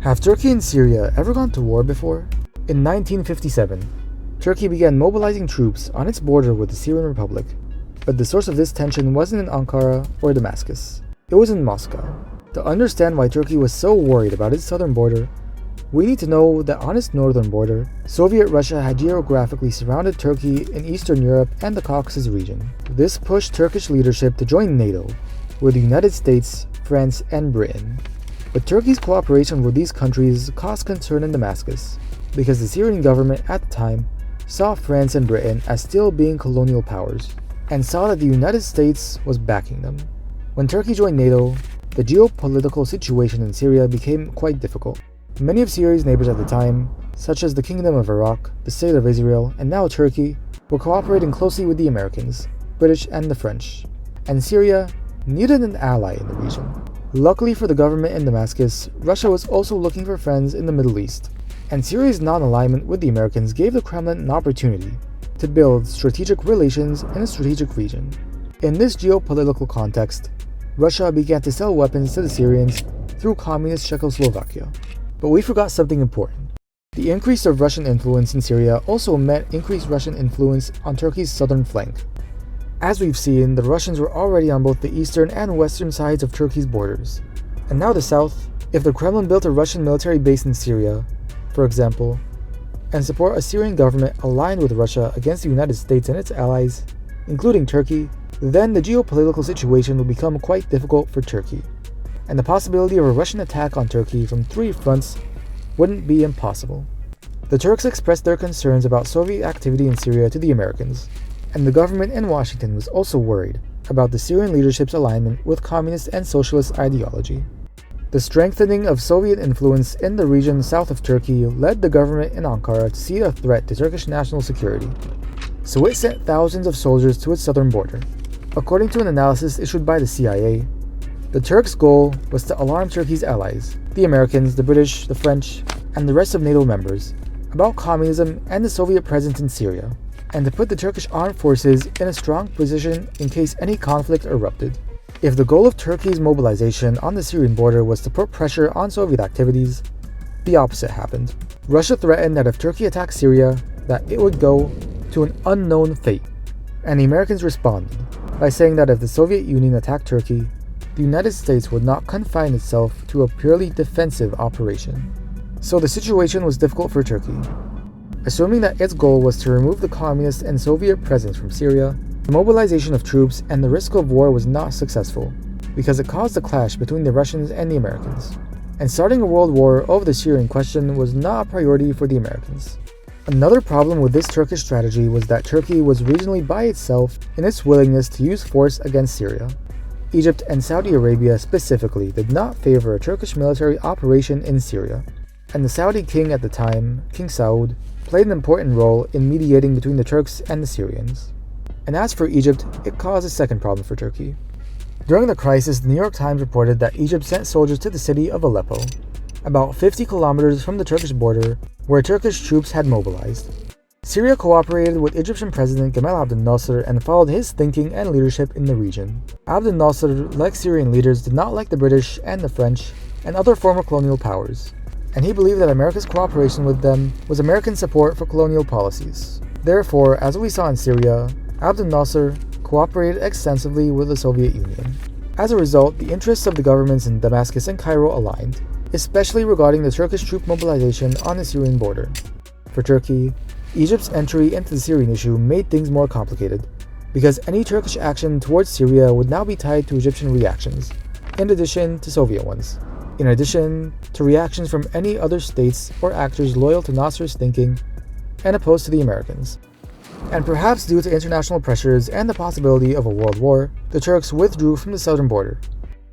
Have Turkey and Syria ever gone to war before? In 1957, Turkey began mobilizing troops on its border with the Syrian Republic, but the source of this tension wasn't in Ankara or Damascus. It was in Moscow. To understand why Turkey was so worried about its southern border, we need to know that on its northern border, Soviet Russia had geographically surrounded Turkey in Eastern Europe and the Caucasus region. This pushed Turkish leadership to join NATO, with the United States, France, and Britain. But Turkey's cooperation with these countries caused concern in Damascus, because the Syrian government at the time saw France and Britain as still being colonial powers, and saw that the United States was backing them. When Turkey joined NATO, the geopolitical situation in Syria became quite difficult. Many of Syria's neighbors at the time, such as the Kingdom of Iraq, the State of Israel, and now Turkey, were cooperating closely with the Americans, British, and the French, and Syria needed an ally in the region. Luckily for the government in Damascus, Russia was also looking for friends in the Middle East, and Syria's non-alignment with the Americans gave the Kremlin an opportunity to build strategic relations in a strategic region. In this geopolitical context, Russia began to sell weapons to the Syrians through communist Czechoslovakia. But we forgot something important. The increase of Russian influence in Syria also meant increased Russian influence on Turkey's southern flank. As we've seen, the Russians were already on both the eastern and western sides of Turkey's borders. And now the south, if the Kremlin built a Russian military base in Syria, for example, and support a Syrian government aligned with Russia against the United States and its allies, including Turkey, then the geopolitical situation will become quite difficult for Turkey, and the possibility of a Russian attack on Turkey from three fronts wouldn't be impossible. The Turks expressed their concerns about Soviet activity in Syria to the Americans, and the government in Washington was also worried about the Syrian leadership's alignment with communist and socialist ideology. The strengthening of Soviet influence in the region south of Turkey led the government in Ankara to see a threat to Turkish national security, so it sent thousands of soldiers to its southern border. According to an analysis issued by the CIA, the Turks' goal was to alarm Turkey's allies, the Americans, the British, the French, and the rest of NATO members, about communism and the Soviet presence in Syria, and to put the Turkish armed forces in a strong position in case any conflict erupted. If the goal of Turkey's mobilization on the Syrian border was to put pressure on Soviet activities, the opposite happened. Russia threatened that if Turkey attacked Syria, that it would go to an unknown fate, and the Americans responded by saying that if the Soviet Union attacked Turkey, the United States would not confine itself to a purely defensive operation. So the situation was difficult for Turkey. Assuming that its goal was to remove the communist and Soviet presence from Syria, the mobilization of troops and the risk of war was not successful, because it caused a clash between the Russians and the Americans. And starting a world war over the Syrian question was not a priority for the Americans. Another problem with this Turkish strategy was that Turkey was regionally by itself in its willingness to use force against Syria. Egypt and Saudi Arabia specifically did not favor a Turkish military operation in Syria, and the Saudi king at the time, King Saud, played an important role in mediating between the Turks and the Syrians. And as for Egypt, it caused a second problem for Turkey. During the crisis, the New York Times reported that Egypt sent soldiers to the city of Aleppo, about 50 kilometers from the Turkish border, where Turkish troops had mobilized. Syria cooperated with Egyptian President Gamal Abdel Nasser and followed his thinking and leadership in the region. Abdel Nasser, like Syrian leaders, did not like the British and the French and other former colonial powers, and he believed that America's cooperation with them was American support for colonial policies. Therefore, as we saw in Syria, Abdel Nasser cooperated extensively with the Soviet Union. As a result, the interests of the governments in Damascus and Cairo aligned, especially regarding the Turkish troop mobilization on the Syrian border. For Turkey, Egypt's entry into the Syrian issue made things more complicated, because any Turkish action towards Syria would now be tied to Egyptian reactions, in addition to Soviet ones, in addition to reactions from any other states or actors loyal to Nasser's thinking and opposed to the Americans. And perhaps due to international pressures and the possibility of a world war, the Turks withdrew from the southern border.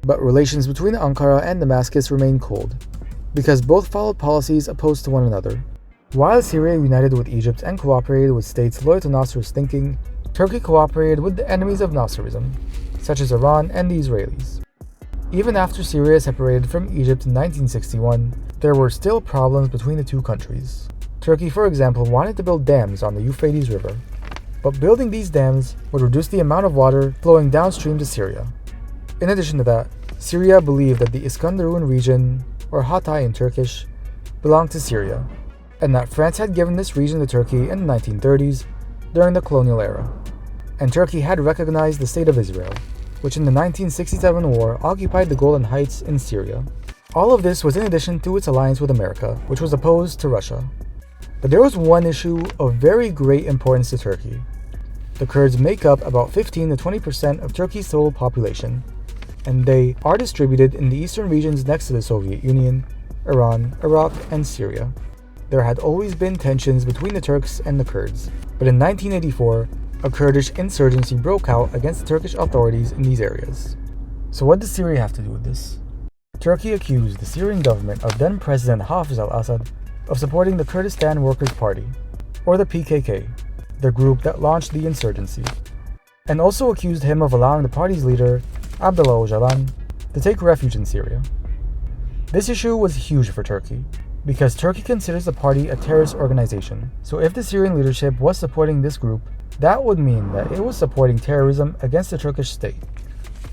But relations between Ankara and Damascus remained cold, because both followed policies opposed to one another. While Syria united with Egypt and cooperated with states loyal to Nasser's thinking, Turkey cooperated with the enemies of Nasserism, such as Iran and the Israelis. Even after Syria separated from Egypt in 1961, there were still problems between the two countries. Turkey, for example, wanted to build dams on the Euphrates River, but building these dams would reduce the amount of water flowing downstream to Syria. In addition to that, Syria believed that the Iskandarun region or Hatay in Turkish, belonged to Syria, and that France had given this region to Turkey in the 1930s during the colonial era, and Turkey had recognized the State of Israel, which in the 1967 war occupied the Golan Heights in Syria. All of this was in addition to its alliance with America, which was opposed to Russia. But there was one issue of very great importance to Turkey. The Kurds make up about 15 to 20% of Turkey's total population, and they are distributed in the eastern regions next to the Soviet Union, Iran, Iraq, and Syria. There had always been tensions between the Turks and the Kurds, but in 1984, a Kurdish insurgency broke out against the Turkish authorities in these areas. So what does Syria have to do with this? Turkey accused the Syrian government of then-President Hafez al-Assad of supporting the Kurdistan Workers Party, or the PKK, the group that launched the insurgency, and also accused him of allowing the party's leader, Abdullah Öcalan, to take refuge in Syria. This issue was huge for Turkey, because Turkey considers the party a terrorist organization, so if the Syrian leadership was supporting this group, that would mean that it was supporting terrorism against the Turkish state.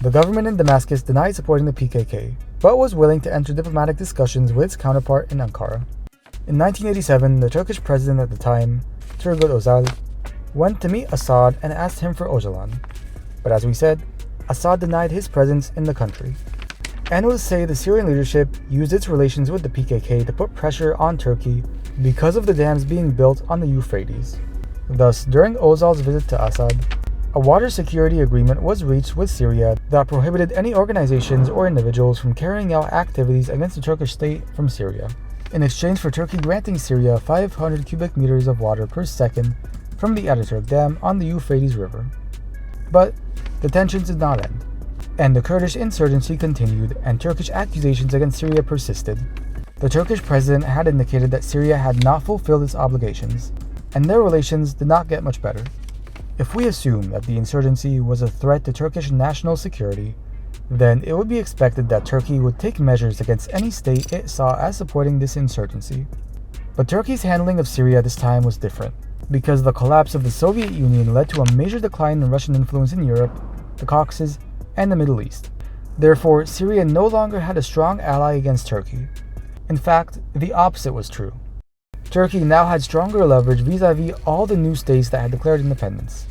The government in Damascus denied supporting the PKK, but was willing to enter diplomatic discussions with its counterpart in Ankara. In 1987, the Turkish president at the time, Turgut Özal, went to meet Assad and asked him for Öcalan. But as we said, Assad denied his presence in the country. Analysts say the Syrian leadership used its relations with the PKK to put pressure on Turkey because of the dams being built on the Euphrates. Thus, during Özal's visit to Assad, a water security agreement was reached with Syria that prohibited any organizations or individuals from carrying out activities against the Turkish state from Syria, in exchange for Turkey granting Syria 500 cubic meters of water per second from the Ataturk Dam on the Euphrates River. But the tensions did not end, and the Kurdish insurgency continued and Turkish accusations against Syria persisted. The Turkish president had indicated that Syria had not fulfilled its obligations, and their relations did not get much better. If we assume that the insurgency was a threat to Turkish national security, then it would be expected that Turkey would take measures against any state it saw as supporting this insurgency. But Turkey's handling of Syria this time was different, because the collapse of the Soviet Union led to a major decline in Russian influence in Europe, the Caucasus, and the Middle East. Therefore, Syria no longer had a strong ally against Turkey. In fact, the opposite was true. Turkey now had stronger leverage vis-à-vis all the new states that had declared independence.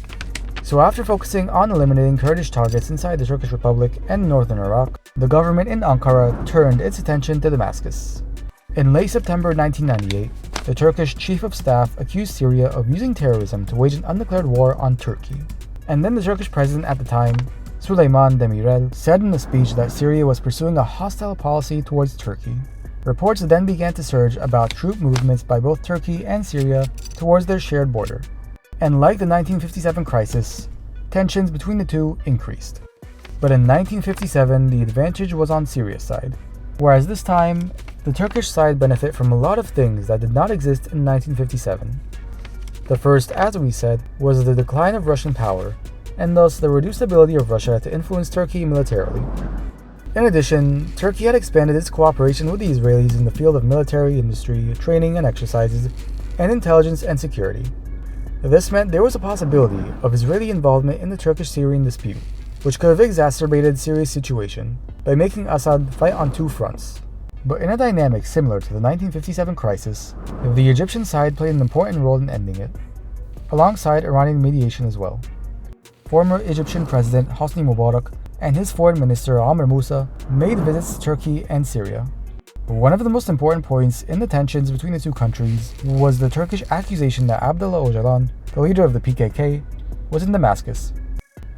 So after focusing on eliminating Kurdish targets inside the Turkish Republic and northern Iraq, the government in Ankara turned its attention to Damascus. In late September 1998, the Turkish chief of staff accused Syria of using terrorism to wage an undeclared war on Turkey. And then the Turkish president at the time, Süleyman Demirel, said in a speech that Syria was pursuing a hostile policy towards Turkey. Reports then began to surge about troop movements by both Turkey and Syria towards their shared border. And like the 1957 crisis, tensions between the two increased. But in 1957, the advantage was on Syria's side, whereas this time, the Turkish side benefited from a lot of things that did not exist in 1957. The first, as we said, was the decline of Russian power, and thus the reduced ability of Russia to influence Turkey militarily. In addition, Turkey had expanded its cooperation with the Israelis in the field of military industry, training and exercises, and intelligence and security. This meant there was a possibility of Israeli involvement in the Turkish-Syrian dispute, which could have exacerbated Syria's situation by making Assad fight on two fronts. But in a dynamic similar to the 1957 crisis, the Egyptian side played an important role in ending it, alongside Iranian mediation as well. Former Egyptian President Hosni Mubarak and his foreign minister Amr Moussa made visits to Turkey and Syria. One of the most important points in the tensions between the two countries was the Turkish accusation that Abdullah Öcalan, the leader of the PKK, was in Damascus,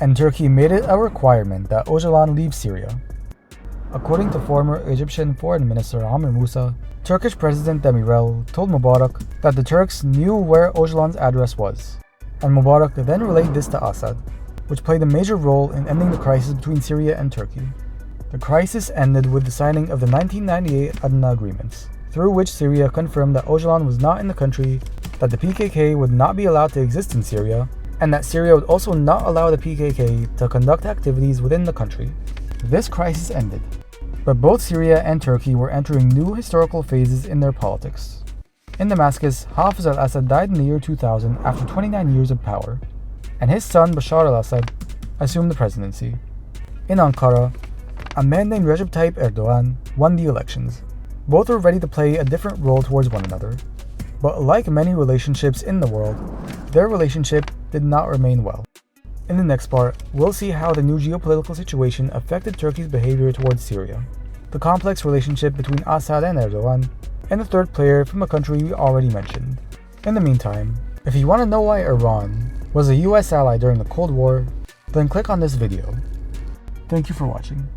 and Turkey made it a requirement that Öcalan leave Syria. According to former Egyptian Foreign Minister Amr Moussa, Turkish President Demirel told Mubarak that the Turks knew where Öcalan's address was, and Mubarak then relayed this to Assad, which played a major role in ending the crisis between Syria and Turkey. The crisis ended with the signing of the 1998 Adana agreements, through which Syria confirmed that Öcalan was not in the country, that the PKK would not be allowed to exist in Syria, and that Syria would also not allow the PKK to conduct activities within the country. This crisis ended, but both Syria and Turkey were entering new historical phases in their politics. In Damascus, Hafez al-Assad died in the year 2000 after 29 years of power, and his son Bashar al-Assad assumed the presidency. In Ankara, a man named Recep Tayyip Erdogan won the elections, Both were ready to play a different role towards one another, but like many relationships in the world, their relationship did not remain well. In the next part, we'll see how the new geopolitical situation affected Turkey's behavior towards Syria, the complex relationship between Assad and Erdogan, and the third player from a country we already mentioned. In the meantime, if you want to know why Iran was a US ally during the Cold War, then click on this video. Thank you for watching.